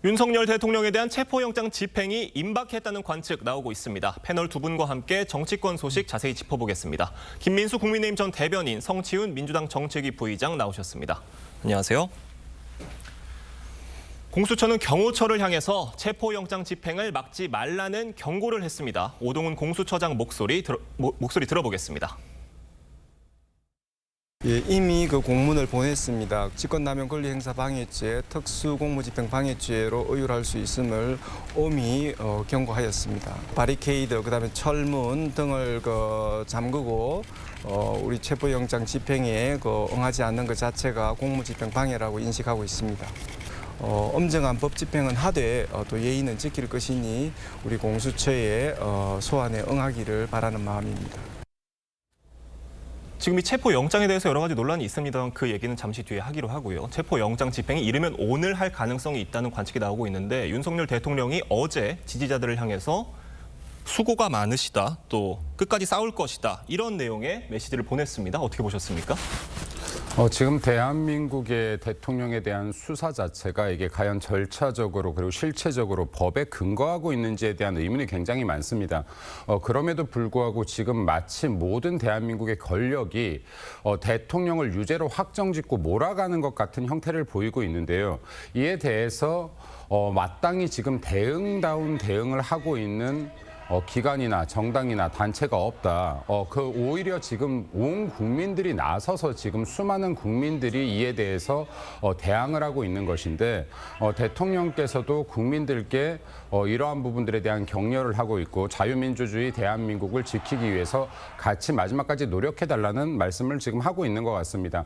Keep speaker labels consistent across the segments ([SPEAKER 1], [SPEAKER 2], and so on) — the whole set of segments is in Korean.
[SPEAKER 1] 윤석열 대통령에 대한 체포영장 집행이 임박했다는 관측 나오고 있습니다. 패널 두 분과 함께 정치권 소식 자세히 짚어보겠습니다. 김민수 국민의힘 전 대변인, 성치훈 민주당 정책위 부의장 나오셨습니다. 안녕하세요. 공수처는 경호처를 향해서 체포영장 집행을 막지 말라는 경고를 했습니다. 오동훈 공수처장 목소리 들어보겠습니다.
[SPEAKER 2] 예, 이미 그 공문을 보냈습니다. 직권남용 권리행사 방해죄, 특수공무집행 방해죄로 의율할 수 있음을 엄히 경고하였습니다. 바리케이드, 그다음에 철문 등을 잠그고 우리 체포영장 집행에 응하지 않는 것 자체가 공무집행 방해라고 인식하고 있습니다. 엄정한 법 집행은 하되 또 예의는 지킬 것이니 우리 공수처의 소환에 응하기를 바라는 마음입니다.
[SPEAKER 1] 지금 이 체포영장에 대해서 여러 가지 논란이 있습니다만 그 얘기는 잠시 뒤에 하기로 하고요. 체포영장 집행이 이르면 오늘 할 가능성이 있다는 관측이 나오고 있는데 윤석열 대통령이 어제 지지자들을 향해서 수고가 많으시다, 또 끝까지 싸울 것이다 이런 내용의 메시지를 보냈습니다. 어떻게 보셨습니까?
[SPEAKER 3] 지금 대한민국의 대통령에 대한 수사 자체가 이게 과연 절차적으로 그리고 실체적으로 법에 근거하고 있는지에 대한 의문이 굉장히 많습니다. 그럼에도 불구하고 지금 마치 모든 대한민국의 권력이 대통령을 유죄로 확정짓고 몰아가는 것 같은 형태를 보이고 있는데요. 이에 대해서 마땅히 지금 대응다운 대응을 하고 있는 기관이나 정당이나 단체가 없다. 오히려 지금 온 국민들이 나서서 지금 수많은 국민들이 이에 대해서 대항을 하고 있는 것인데 대통령께서도 국민들께 이러한 부분들에 대한 격려를 하고 있고 자유민주주의 대한민국을 지키기 위해서 같이 마지막까지 노력해달라는 말씀을 지금 하고 있는 것 같습니다.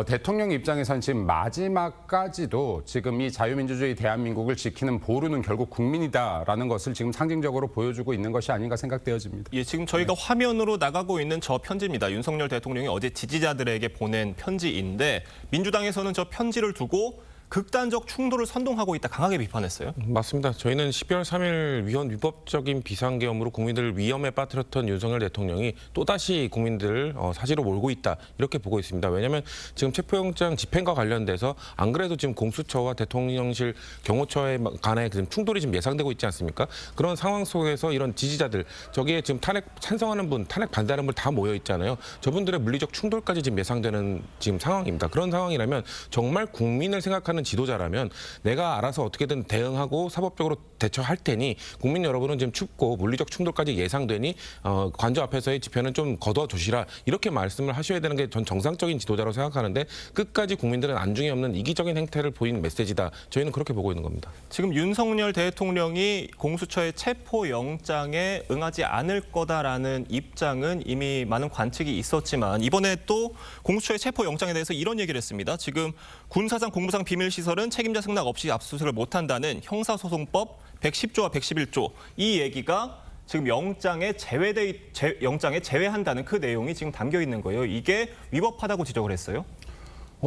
[SPEAKER 3] 대통령 입장에선 지금 마지막까지도 지금 이 자유민주주의 대한민국을 지키는 보루는 결국 국민이다라는 것을 지금 상징적으로 보여주고 있는 것이 아닌가 생각되어집니다.
[SPEAKER 1] 예, 지금 저희가 화면으로 나가고 있는 저 편지입니다. 윤석열 대통령이 어제 지지자들에게 보낸 편지인데 민주당에서는 저 편지를 두고 극단적 충돌을 선동하고 있다 강하게 비판했어요.
[SPEAKER 4] 맞습니다. 저희는 12월 3일 위헌 위법적인 비상계엄으로 국민들을 위험에 빠뜨렸던 윤석열 대통령이 또다시 국민들을 사지로 몰고 있다 이렇게 보고 있습니다. 왜냐하면 지금 체포영장 집행과 관련돼서 안 그래도 지금 공수처와 대통령실 경호처에 간의 충돌이 지금 예상되고 있지 않습니까? 그런 상황 속에서 이런 지지자들 저기에 지금 탄핵 찬성하는 분, 탄핵 반대하는 분 다 모여 있잖아요. 저분들의 물리적 충돌까지 지금 예상되는 지금 상황입니다. 그런 상황이라면 정말 국민을 생각하는 지도자라면 내가 알아서 어떻게든 대응하고 사법적으로 대처할 테니 국민 여러분은 지금 춥고 물리적 충돌까지 예상되니 관저 앞에서의 집회는 좀 거둬주시라 이렇게 말씀을 하셔야 되는 게 전 정상적인 지도자로 생각하는데 끝까지 국민들은 안중에 없는 이기적인 행태를 보이는 메시지다. 저희는 그렇게 보고 있는 겁니다.
[SPEAKER 1] 지금 윤석열 대통령이 공수처의 체포영장에 응하지 않을 거다라는 입장은 이미 많은 관측이 있었지만 이번에 또 공수처의 체포영장에 대해서 이런 얘기를 했습니다. 지금 군사상 공무상 비밀시설은 책임자 승낙 없이 압수수색을 못한다는 형사소송법 110조와 111조 이 얘기가 지금 영장에 제외한다는 그 내용이 지금 담겨 있는 거예요. 이게 위법하다고 지적을 했어요.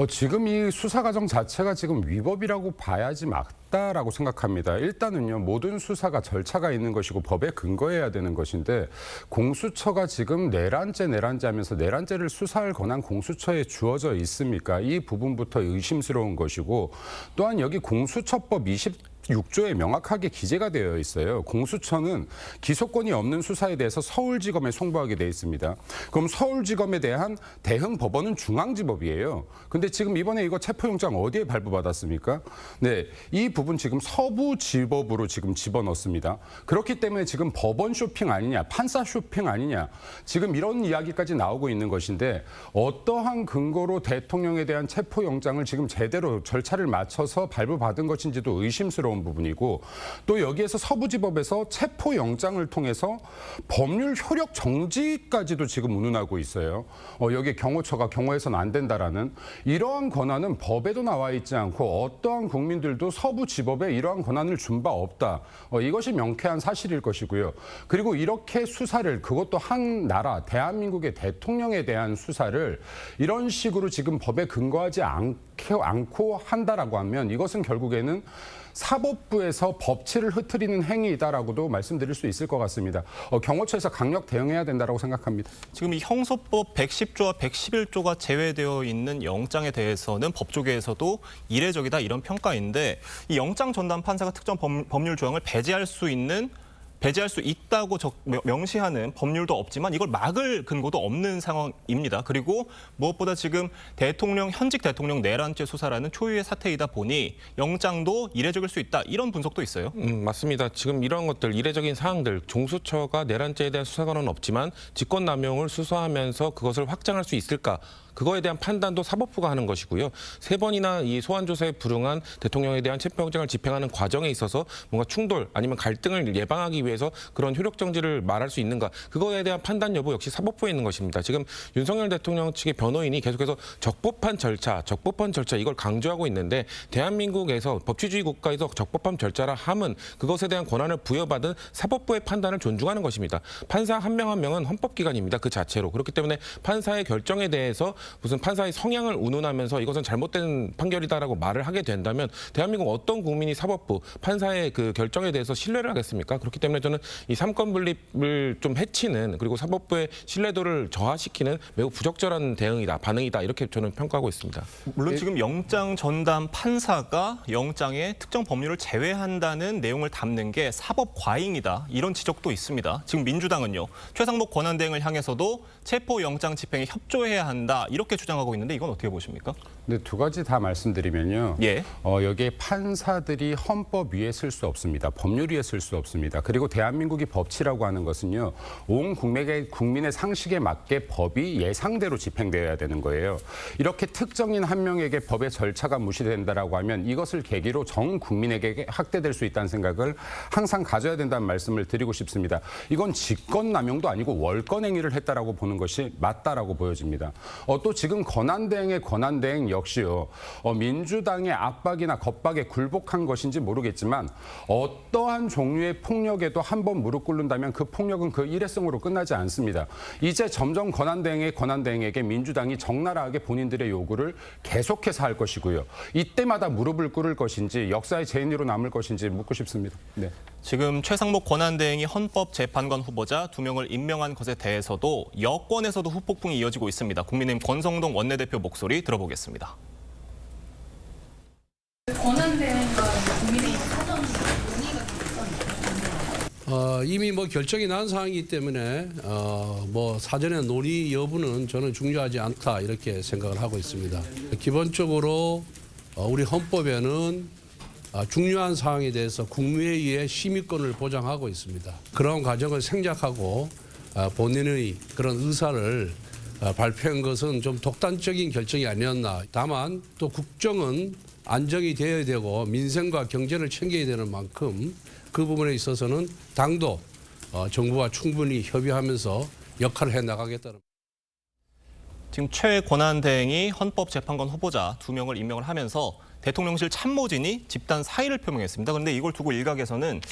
[SPEAKER 3] 지금 이 수사 과정 자체가 지금 위법이라고 봐야지 맞다라고 생각합니다. 일단은요, 모든 수사가 절차가 있는 것이고 법에 근거해야 되는 것인데 공수처가 지금 내란죄 하면서 내란죄를 수사할 권한 공수처에 주어져 있습니까? 이 부분부터 의심스러운 것이고 또한 여기 공수처법 26조에 명확하게 기재가 되어 있어요. 공수처는 기소권이 없는 수사에 대해서 서울지검에 송부하게 되어 있습니다. 그럼 서울지검에 대한 대응 법원은 중앙지법이에요. 근데 지금 이번에 이거 체포영장 어디에 발부받았습니까? 네, 이 부분 지금 서부지법으로 지금 집어넣습니다. 그렇기 때문에 지금 법원 쇼핑 아니냐, 판사 쇼핑 아니냐, 지금 이런 이야기까지 나오고 있는 것인데 어떠한 근거로 대통령에 대한 체포영장을 지금 제대로 절차를 맞춰서 발부받은 것인지도 의심스러운 부분이고 또 여기에서 서부지법에서 체포영장을 통해서 법률 효력 정지까지도 지금 운운하고 있어요. 여기 경호처가 경호해서는 안 된다라는 이러한 권한은 법에도 나와 있지 않고 어떠한 국민들도 서부지법에 이러한 권한을 준 바 없다. 이것이 명쾌한 사실일 것이고요. 그리고 이렇게 수사를 그것도 한 나라 대한민국의 대통령에 대한 수사를 이런 식으로 지금 법에 근거하지 않고 한다라고 하면 이것은 결국에는 사법부에서 법치를 흐트리는 행위이다라고도 말씀드릴 수 있을 것 같습니다. 경호처에서 강력 대응해야 된다고 생각합니다.
[SPEAKER 1] 지금 이 형소법 110조와 111조가 제외되어 있는 영장에 대해서는 법조계에서도 이례적이다 이런 평가인데 이 영장 전담 판사가 특정 법률 조항을 배제할 수 있다고 명시하는 법률도 없지만 이걸 막을 근거도 없는 상황입니다. 그리고 무엇보다 지금 현직 대통령 내란죄 수사라는 초유의 사태이다 보니 영장도 이례적일 수 있다. 이런 분석도 있어요.
[SPEAKER 4] 맞습니다. 지금 이런 것들, 이례적인 사항들, 공수처가 내란죄에 대한 수사 권한은 없지만 직권남용을 수사하면서 그것을 확장할 수 있을까? 그거에 대한 판단도 사법부가 하는 것이고요. 3번이나 이 소환조사에 불응한 대통령에 대한 체포영장을 집행하는 과정에 있어서 뭔가 충돌 아니면 갈등을 예방하기 위해서 그런 효력정지를 말할 수 있는가. 그거에 대한 판단 여부 역시 사법부에 있는 것입니다. 지금 윤석열 대통령 측의 변호인이 계속해서 적법한 절차 이걸 강조하고 있는데 대한민국에서 법치주의 국가에서 적법한 절차라 함은 그것에 대한 권한을 부여받은 사법부의 판단을 존중하는 것입니다. 판사 한 명 한 명은 헌법기관입니다. 그 자체로. 그렇기 때문에 판사의 결정에 대해서 무슨 판사의 성향을 운운하면서 이것은 잘못된 판결이다라고 말을 하게 된다면 대한민국 어떤 국민이 사법부, 판사의 그 결정에 대해서 신뢰를 하겠습니까? 그렇기 때문에 저는 이 삼권 분립을 좀 해치는 그리고 사법부의 신뢰도를 저하시키는 매우 부적절한 반응이다 이렇게 저는 평가하고 있습니다.
[SPEAKER 1] 물론 지금 영장 전담 판사가 영장에 특정 법률을 제외한다는 내용을 담는 게 사법 과잉이다 이런 지적도 있습니다. 지금 민주당은요. 최상목 권한대행을 향해서도 체포영장 집행에 협조해야 한다 이렇게 주장하고 있는데 이건 어떻게 보십니까?
[SPEAKER 3] 네, 두 가지 다 말씀드리면요.
[SPEAKER 1] 예.
[SPEAKER 3] 여기에 판사들이 헌법 위에 쓸 수 없습니다. 법률 위에 쓸 수 없습니다. 그리고 대한민국이 법치라고 하는 것은요. 온 국민의 상식에 맞게 법이 예상대로 집행되어야 되는 거예요. 이렇게 특정인 한 명에게 법의 절차가 무시된다라고 하면 이것을 계기로 전 국민에게 확대될 수 있다는 생각을 항상 가져야 된다는 말씀을 드리고 싶습니다. 이건 직권남용도 아니고 월권행위를 했다라고 보는 것이 맞다라고 보여집니다. 또 지금 권한대행의 권한대행 역시요. 민주당의 압박이나 겁박에 굴복한 것인지 모르겠지만 어떠한 종류의 폭력에도 한번 무릎 꿇는다면 그 폭력은 그 일회성으로 끝나지 않습니다. 이제 점점 권한대행에게 민주당이 적나라하게 본인들의 요구를 계속해서 할 것이고요. 이때마다 무릎을 꿇을 것인지 역사의 죄인으로 남을 것인지 묻고 싶습니다. 네.
[SPEAKER 1] 지금 최상목 권한대행이 헌법재판관 후보자 2명을 임명한 것에 대해서도 여권에서도 후폭풍이 이어지고 있습니다. 국민의힘 권성동 원내대표 목소리 들어보겠습니다.
[SPEAKER 5] 권한대행과 국민의힘 사전 논의가
[SPEAKER 6] 이미 결정이 난 상황이기 때문에 사전에 논의 여부는 저는 중요하지 않다 이렇게 생각을 하고 있습니다. 기본적으로 우리 헌법에는 중요한 사항에 대해서 국무회의의 심의권을 보장하고 있습니다. 그런 과정을 생략하고 본인의 그런 의사를 발표한 것은 좀 독단적인 결정이 아니었나. 다만 또 국정은 안정이 되어야 되고 민생과 경제를 챙겨야 되는 만큼 그 부분에 있어서는 당도 정부와 충분히 협의하면서 역할을 해나가겠다는.
[SPEAKER 1] 지금 최 권한대행이 헌법재판관 후보자 2명을 임명을 하면서 대통령실 참모진이 집단 사의를 표명했습니다. 그런데 이걸 두고 일각에서는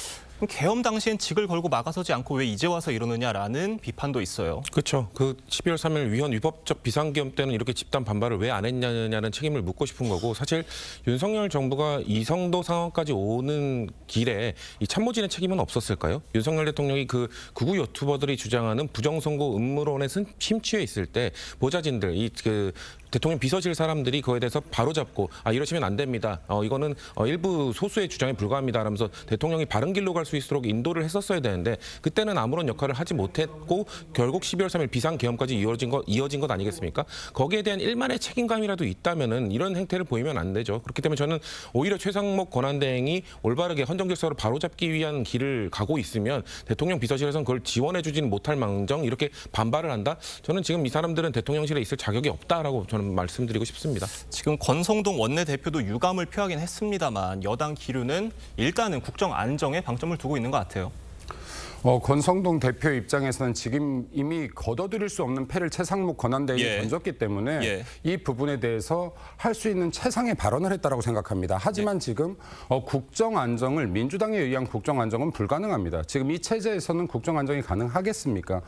[SPEAKER 1] 계엄 당시엔 직을 걸고 막아서지 않고 왜 이제 와서 이러느냐라는 비판도 있어요.
[SPEAKER 4] 그렇죠. 그 12월 3일 위헌 위법적 비상계엄 때는 이렇게 집단 반발을 왜 안 했냐는 책임을 묻고 싶은 거고 사실 윤석열 정부가 이 정도 상황까지 오는 길에 이 참모진의 책임은 없었을까요? 윤석열 대통령이 그 극우 유튜버들이 주장하는 부정선거 음모론에 심취해 있을 때 보좌진들 대통령 비서실 사람들이 그거에 대해서 바로잡고 이러시면 안 됩니다. 이거는 일부 소수의 주장에 불과합니다. 라면서 대통령이 바른 길로 갈 수 있도록 인도를 했었어야 되는데 그때는 아무런 역할을 하지 못했고 결국 12월 3일 비상계엄까지 이어진 것 아니겠습니까? 거기에 대한 일만의 책임감이라도 있다면은 이런 행태를 보이면 안 되죠. 그렇기 때문에 저는 오히려 최상목 권한대행이 올바르게 헌정질서를 바로잡기 위한 길을 가고 있으면 대통령 비서실에서는 그걸 지원해주지는 못할 망정 이렇게 반발을 한다? 저는 지금 이 사람들은 대통령실에 있을 자격이 없다라고 저는 말씀드리고 싶습니다.
[SPEAKER 1] 지금 권성동 원내대표도 유감을 표하긴 했습니다만 여당 기류는 일단은 국정 안정에 방점을 두고 있는 것 같아요.
[SPEAKER 3] 권성동 대표 입장에서는 지금 이미 걷어들일 수 없는 패를 최상목 권한대행이
[SPEAKER 1] 예.
[SPEAKER 3] 던졌기 때문에
[SPEAKER 1] 예.
[SPEAKER 3] 이 부분에 대해서 할 수 있는 최상의 발언을 했다고 생각합니다. 하지만 지금 국정 안정을 민주당에 의한 국정 안정은 불가능합니다. 지금 이 체제에서는 국정 안정이 가능하겠습니까?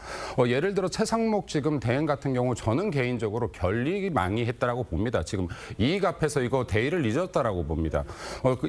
[SPEAKER 3] 예를 들어 최상목 지금 대행 같은 경우 저는 개인적으로 결리망이했다라고 봅니다. 지금 이익 앞에서 이거 대의를 잊었다라고 봅니다.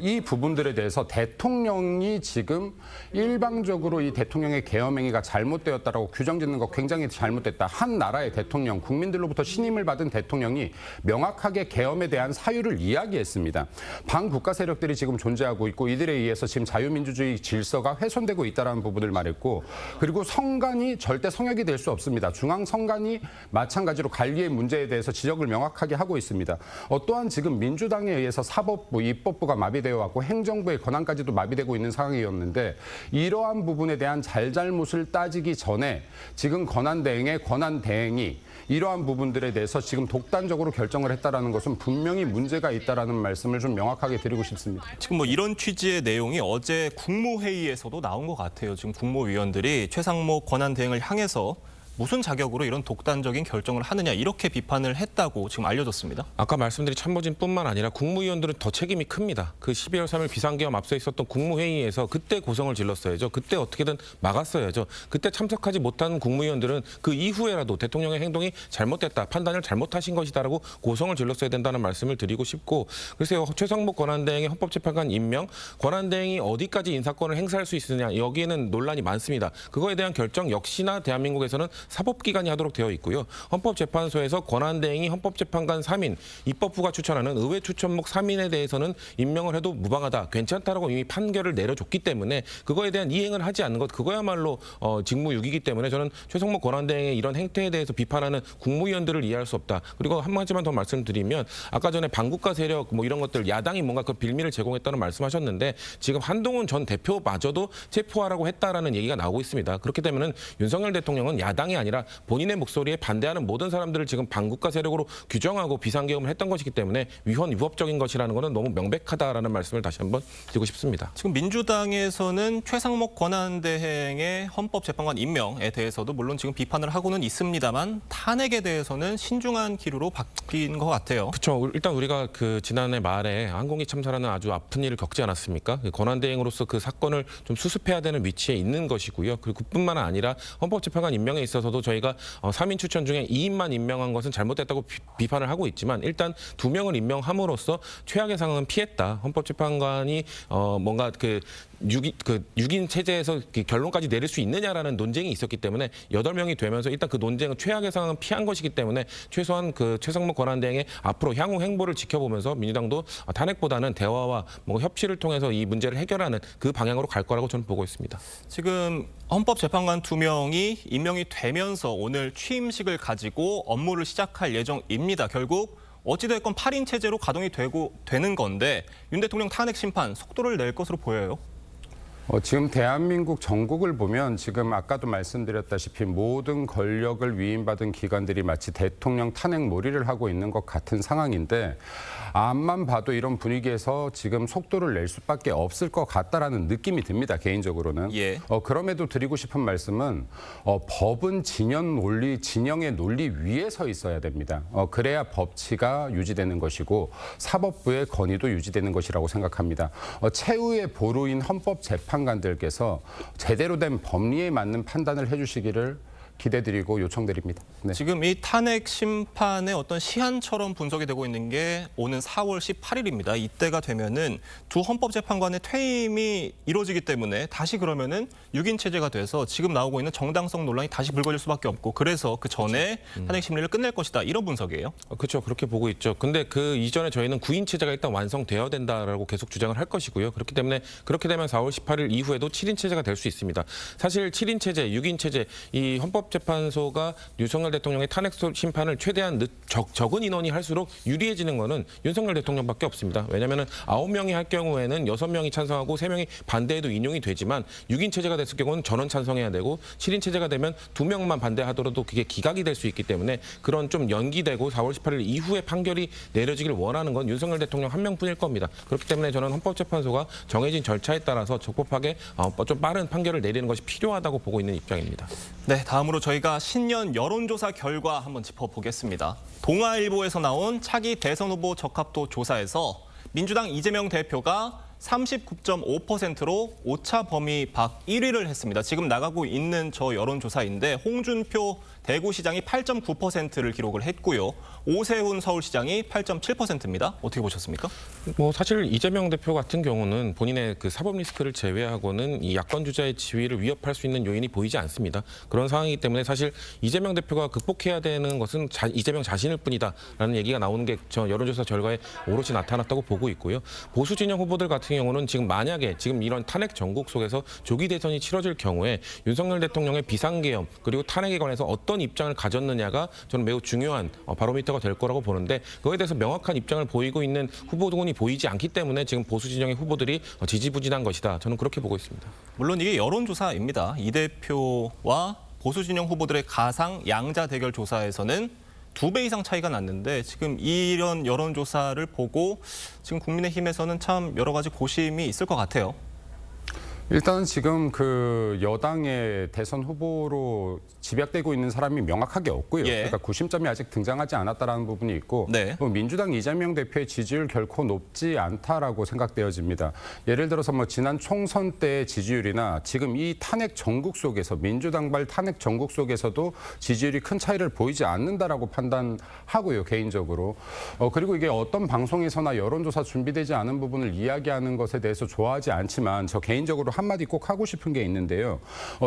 [SPEAKER 3] 이 부분들에 대해서 대통령이 지금 일방적으로 이 대통령의 계엄행위가 잘못되었다라고 규정짓는 거 굉장히 잘못됐다. 한 나라의 대통령, 국민들로부터 신임을 받은 대통령이 명확하게 계엄에 대한 사유를 이야기했습니다. 반국가 세력들이 지금 존재하고 있고 이들에 의해서 지금 자유민주주의 질서가 훼손되고 있다는 부분을 말했고 그리고 성간이 절대 성역이 될 수 없습니다. 중앙 성간이 마찬가지로 관리의 문제에 대해서 지적을 명확하게 하고 있습니다. 또한 지금 민주당에 의해서 사법부, 입법부가 마비되어 왔고 행정부의 권한까지도 마비되고 있는 상황이었는데 이러한 부분에 대한 잘잘못을 따지기 전에 지금 권한대행의 권한대행이 이러한 부분들에 대해서 지금 독단적으로 결정을 했다라는 것은 분명히 문제가 있다라는 말씀을 좀 명확하게 드리고 싶습니다.
[SPEAKER 1] 지금 뭐 이런 취지의 내용이 어제 국무회의에서도 나온 것 같아요. 지금 국무위원들이 최상목 권한대행을 향해서 무슨 자격으로 이런 독단적인 결정을 하느냐 이렇게 비판을 했다고 지금 알려졌습니다.
[SPEAKER 4] 아까 말씀드린 참모진뿐만 아니라 국무위원들은 더 책임이 큽니다. 그 12월 3일 비상계엄 앞서 있었던 국무회의에서 그때 고성을 질렀어야죠. 그때 어떻게든 막았어야죠. 그때 참석하지 못한 국무위원들은 그 이후에라도 대통령의 행동이 잘못됐다, 판단을 잘못하신 것이다라고 고성을 질렀어야 된다는 말씀을 드리고 싶고 글쎄요. 최상목 권한대행의 헌법재판관 임명, 권한대행이 어디까지 인사권을 행사할 수 있느냐 여기에는 논란이 많습니다. 그거에 대한 결정 역시나 대한민국에서는 사법기관이 하도록 되어 있고요. 헌법재판소에서 권한대행이 헌법재판관 3인, 입법부가 추천하는 의회 추천목 3인에 대해서는 임명을 해도 무방하다, 괜찮다라고 이미 판결을 내려줬기 때문에 그거에 대한 이행을 하지 않는 것, 그거야말로 직무유기이기 때문에 저는 최상목 권한대행의 이런 행태에 대해서 비판하는 국무위원들을 이해할 수 없다. 그리고 한 가지만 더 말씀드리면 아까 전에 반국가 세력 뭐 이런 것들 야당이 뭔가 그 빌미를 제공했다는 말씀하셨는데 지금 한동훈 전 대표마저도 체포하라고 했다라는 얘기가 나오고 있습니다. 그렇게 되면은 윤석열 대통령은 야당이 아니라 본인의 목소리에 반대하는 모든 사람들을 지금 반국가 세력으로 규정하고 비상계엄을 했던 것이기 때문에 위헌위법적인 것이라는 것은 너무 명백하다라는 말씀을 다시 한번 드리고 싶습니다.
[SPEAKER 1] 지금 민주당에서는 최상목 권한대행의 헌법재판관 임명에 대해서도 물론 지금 비판을 하고는 있습니다만 탄핵에 대해서는 신중한 기류로 바뀐 것 같아요.
[SPEAKER 4] 그렇죠. 일단 우리가 그 지난해 말에 항공기 참사라는 아주 아픈 일을 겪지 않았습니까? 권한대행으로서 그 사건을 좀 수습해야 되는 위치에 있는 것이고요. 그리고 그뿐만 아니라 헌법재판관 임명에 있어서도 저희가 3인 추천 중에 2인만 임명한 것은 잘못됐다고 비판을 하고 있지만 일단 2명을 임명함으로써 최악의 상황은 피했다. 헌법재판관이 뭔가 그 6인 체제에서 결론까지 내릴 수 있느냐라는 논쟁이 있었기 때문에 8명이 되면서 일단 그 논쟁은 최악의 상황은 피한 것이기 때문에 최소한 그 최상목 권한대행의 앞으로 향후 행보를 지켜보면서 민주당도 탄핵보다는 대화와 뭔가 협치를 통해서 이 문제를 해결하는 그 방향으로 갈 거라고 저는 보고 있습니다.
[SPEAKER 1] 지금 헌법재판관 2명이 임명이 되면서 오늘 취임식을 가지고 업무를 시작할 예정입니다. 결국 어찌됐건 8인 체제로 가동이 되는 건데 윤 대통령 탄핵 심판 속도를 낼 것으로 보여요.
[SPEAKER 3] 지금 대한민국 전국을 보면 지금 아까도 말씀드렸다시피 모든 권력을 위임받은 기관들이 마치 대통령 탄핵 몰이를 하고 있는 것 같은 상황인데 앞만 봐도 이런 분위기에서 지금 속도를 낼 수밖에 없을 것 같다라는 느낌이 듭니다. 개인적으로는.
[SPEAKER 1] 예.
[SPEAKER 3] 그럼에도 드리고 싶은 말씀은 법은 진영의 논리 위에 서 있어야 됩니다. 그래야 법치가 유지되는 것이고 사법부의 권위도 유지되는 것이라고 생각합니다. 최후의 보루인 헌법재판관들께서 제대로 된 법리에 맞는 판단을 해주시기를 기대드리고 요청드립니다. 네.
[SPEAKER 1] 지금 이 탄핵 심판의 어떤 시한처럼 분석이 되고 있는 게 오는 4월 18일입니다. 이때가 되면은 두 헌법재판관의 퇴임이 이루어지기 때문에 다시 그러면은 6인 체제가 돼서 지금 나오고 있는 정당성 논란이 다시 불거질 수밖에 없고 그래서 그 전에 탄핵 심리를 끝낼 것이다 이런 분석이에요.
[SPEAKER 4] 그렇죠. 그렇게 보고 있죠. 근데 그 이전에 저희는 9인 체제가 일단 완성되어야 된다라고 계속 주장을 할 것이고요. 그렇기 때문에 그렇게 되면 4월 18일 이후에도 7인 체제가 될 수 있습니다. 사실 7인 체제, 6인 체제 이 헌법 헌법재판소가 윤석열 대통령의 탄핵 심판을 최대한 적은 인원이 할수록 유리해지는 거는 윤석열 대통령밖에 없습니다. 왜냐하면 9명이 할 경우에는 6명이 찬성하고 3명이 반대해도 인용이 되지만 6인 체제가 됐을 경우는 전원 찬성해야 되고 7인 체제가 되면 2명만 반대하더라도 그게 기각이 될 수 있기 때문에 그런 좀 연기되고 4월 18일 이후에 판결이 내려지길 원하는 건 윤석열 대통령 한 명뿐일 겁니다. 그렇기 때문에 저는 헌법재판소가 정해진 절차에 따라서 적법하게 좀 빠른 판결을 내리는 것이 필요하다고 보고 있는 입장입니다.
[SPEAKER 1] 네, 다음으로 저희가 신년 여론조사 결과 한번 짚어보겠습니다. 동아일보에서 나온 차기 대선 후보 적합도 조사에서 민주당 이재명 대표가 39.5%로 오차 범위 밖 1위를 했습니다. 지금 나가고 있는 저 여론조사인데 홍준표 대구시장이 8.9%를 기록을 했고요. 오세훈 서울시장이 8.7%입니다. 어떻게 보셨습니까?
[SPEAKER 4] 사실 이재명 대표 같은 경우는 본인의 그 사법 리스크를 제외하고는 이 야권 주자의 지위를 위협할 수 있는 요인이 보이지 않습니다. 그런 상황이기 때문에 사실 이재명 대표가 극복해야 되는 것은 이재명 자신일 뿐이다라는 얘기가 나오는 게 저 여론조사 결과에 오롯이 나타났다고 보고 있고요. 보수 진영 후보들 같은 경우는 지금 만약에 지금 이런 탄핵 전국 속에서 조기 대선이 치러질 경우에 윤석열 대통령의 비상계엄 그리고 탄핵에 관해서 어떤 입장을 가졌느냐가 저는 매우 중요한 바로미터가 될 거라고 보는데 그거에 대해서 명확한 입장을 보이고 있는 후보군이 보이지 않기 때문에 지금 보수 진영의 후보들이 지지부진한 것이다. 저는 그렇게 보고 있습니다.
[SPEAKER 1] 물론 이게 여론조사입니다. 이 대표와 보수 진영 후보들의 가상 양자 대결 조사에서는 2배 이상 차이가 났는데 지금 이런 여론조사를 보고 지금 국민의힘에서는 참 여러 가지 고심이 있을 것 같아요.
[SPEAKER 3] 일단 지금 그 여당의 대선 후보로 집약되고 있는 사람이 명확하게 없고요.
[SPEAKER 1] 예.
[SPEAKER 3] 그러니까 구심점이 아직 등장하지 않았다라는 부분이 있고
[SPEAKER 1] 네.
[SPEAKER 3] 민주당 이재명 대표의 지지율 결코 높지 않다라고 생각되어집니다. 예를 들어서 지난 총선 때의 지지율이나 지금 이 탄핵 전국 속에서 민주당발 탄핵 전국 속에서도 지지율이 큰 차이를 보이지 않는다라고 판단하고요. 개인적으로. 그리고 이게 어떤 방송에서나 여론조사 준비되지 않은 부분을 이야기하는 것에 대해서 좋아하지 않지만 저 개인적으로 한마디 꼭 하고 싶은 게 있는데요.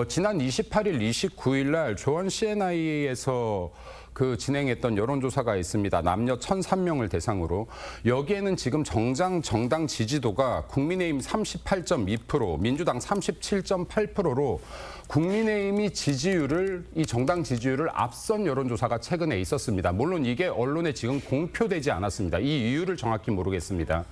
[SPEAKER 3] 지난 28일, 29일 날 조원 CNI에서 그 진행했던 여론조사가 있습니다. 남녀 1,003명을 대상으로. 여기에는 지금 정당 지지도가 국민의힘 38.2%, 민주당 37.8%로 국민의힘이 이 정당 지지율을 앞선 여론조사가 최근에 있었습니다. 물론 이게 언론에 지금 공표되지 않았습니다. 이 이유를 정확히 모르겠습니다.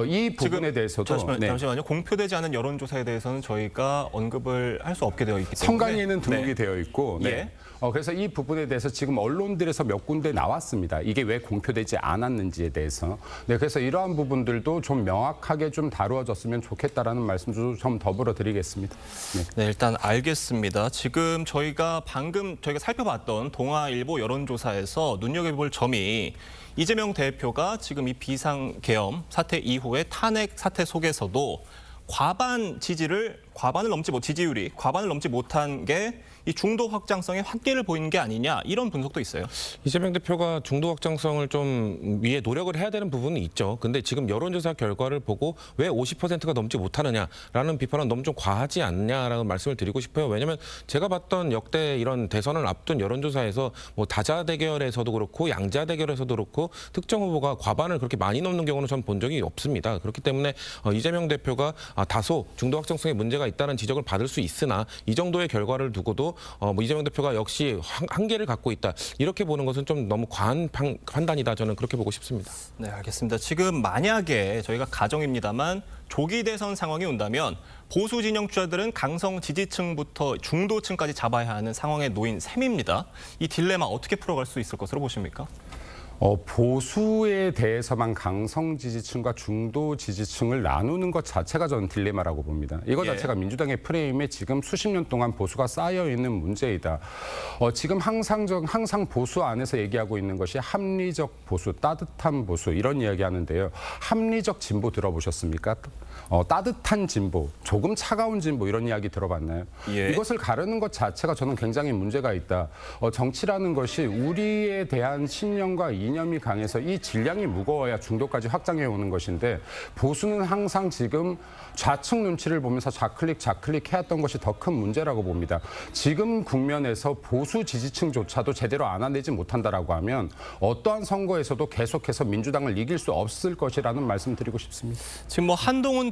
[SPEAKER 3] 이 부분에 대해서도
[SPEAKER 1] 잠시만요. 공표되지 않은 여론조사에 대해서는 저희가 언급을 할 수 없게 되어 있기 때문에
[SPEAKER 3] 선관위에는 등록이 되어 있고
[SPEAKER 1] 예.
[SPEAKER 3] 그래서 이 부분에 대해서 지금 언론들에서 몇 군데 나왔습니다. 이게 왜 공표되지 않았는지에 대해서. 그래서 이러한 부분들도 좀 명확하게 좀 다루어졌으면 좋겠다라는 말씀도 좀 더불어 드리겠습니다.
[SPEAKER 1] 네, 일단 알겠습니다. 지금 저희가 살펴봤던 동아일보 여론조사에서 눈여겨볼 점이 이재명 대표가 지금 이 비상계엄 사태 이후에 탄핵 사태 속에서도 지지율이 과반을 넘지 못한 게 이 중도 확장성의 한계를 보이는 게 아니냐 이런 분석도 있어요.
[SPEAKER 4] 이재명 대표가 중도 확장성을 좀 위해 노력을 해야 되는 부분은 있죠. 근데 지금 여론조사 결과를 보고 왜 50%가 넘지 못하느냐라는 비판은 너무 좀 과하지 않냐라는 말씀을 드리고 싶어요. 왜냐하면 제가 봤던 역대 이런 대선을 앞둔 여론조사에서 다자 대결에서도 그렇고 양자 대결에서도 그렇고 특정 후보가 과반을 그렇게 많이 넘는 경우는 전 본 적이 없습니다. 그렇기 때문에 이재명 대표가 다소 중도 확장성에 문제가 있다는 지적을 받을 수 있으나 이 정도의 결과를 두고도 이재명 대표가 역시 한계를 갖고 있다. 이렇게 보는 것은 좀 너무 과한 판단이다. 저는 그렇게 보고 싶습니다.
[SPEAKER 1] 네, 알겠습니다. 지금 만약에 저희가 가정입니다만 조기 대선 상황이 온다면 보수 진영 주자들은 강성 지지층부터 중도층까지 잡아야 하는 상황에 놓인 셈입니다. 이 딜레마 어떻게 풀어갈 수 있을 것으로 보십니까?
[SPEAKER 3] 보수에 대해서만 강성 지지층과 중도 지지층을 나누는 것 자체가 저는 딜레마라고 봅니다. 이거 자체가 민주당의 프레임에 지금 수십 년 동안 보수가 쌓여 있는 문제이다. 지금 항상 보수 안에서 얘기하고 있는 것이 합리적 보수, 따뜻한 보수 이런 이야기 하는데요. 합리적 진보 들어보셨습니까? 따뜻한 진보, 조금 차가운 진보 이런 이야기 들어봤나요?
[SPEAKER 1] 예.
[SPEAKER 3] 이것을 가르는 것 자체가 저는 굉장히 문제가 있다. 정치라는 것이 우리에 대한 신념과 이념이 강해서 이 질량이 무거워야 중도까지 확장해 오는 것인데 보수는 항상 지금 좌측 눈치를 보면서 좌클릭 해왔던 것이 더 큰 문제라고 봅니다. 지금 국면에서 보수 지지층조차도 제대로 안아내지 못한다라고 하면 어떠한 선거에서도 계속해서 민주당을 이길 수 없을 것이라는 말씀 드리고 싶습니다.
[SPEAKER 1] 지금 한동훈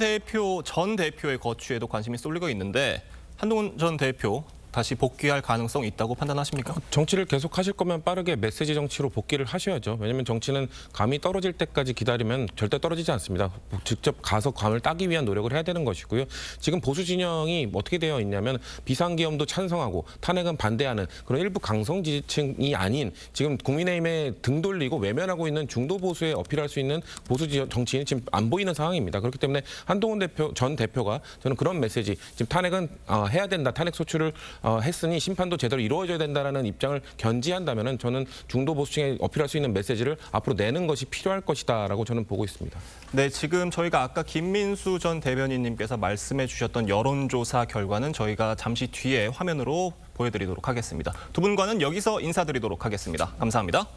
[SPEAKER 1] 전 대표의 거취에도 관심이 쏠리고 있는데 한동훈 전 대표 다시 복귀할 가능성이 있다고 판단하십니까?
[SPEAKER 4] 정치를 계속하실 거면 빠르게 메시지 정치로 복귀를 하셔야죠. 왜냐하면 정치는 감이 떨어질 때까지 기다리면 절대 떨어지지 않습니다. 직접 가서 감을 따기 위한 노력을 해야 되는 것이고요. 지금 보수 진영이 어떻게 되어 있냐면 비상계엄도 찬성하고 탄핵은 반대하는 그런 일부 강성 지지층이 아닌 지금 국민의힘에 등 돌리고 외면하고 있는 중도 보수에 어필할 수 있는 보수 정치인이 지금 안 보이는 상황입니다. 그렇기 때문에 한동훈 전 대표가 저는 그런 메시지, 지금 탄핵은 해야 된다, 탄핵 소추를 했으니 심판도 제대로 이루어져야 된다라는 입장을 견지한다면은 저는 중도 보수층에 어필할 수 있는 메시지를 앞으로 내는 것이 필요할 것이다라고 저는 보고 있습니다.
[SPEAKER 1] 네, 지금 저희가 아까 김민수 전 대변인님께서 말씀해 주셨던 여론조사 결과는 저희가 잠시 뒤에 화면으로 보여드리도록 하겠습니다. 두 분과는 여기서 인사드리도록 하겠습니다. 감사합니다.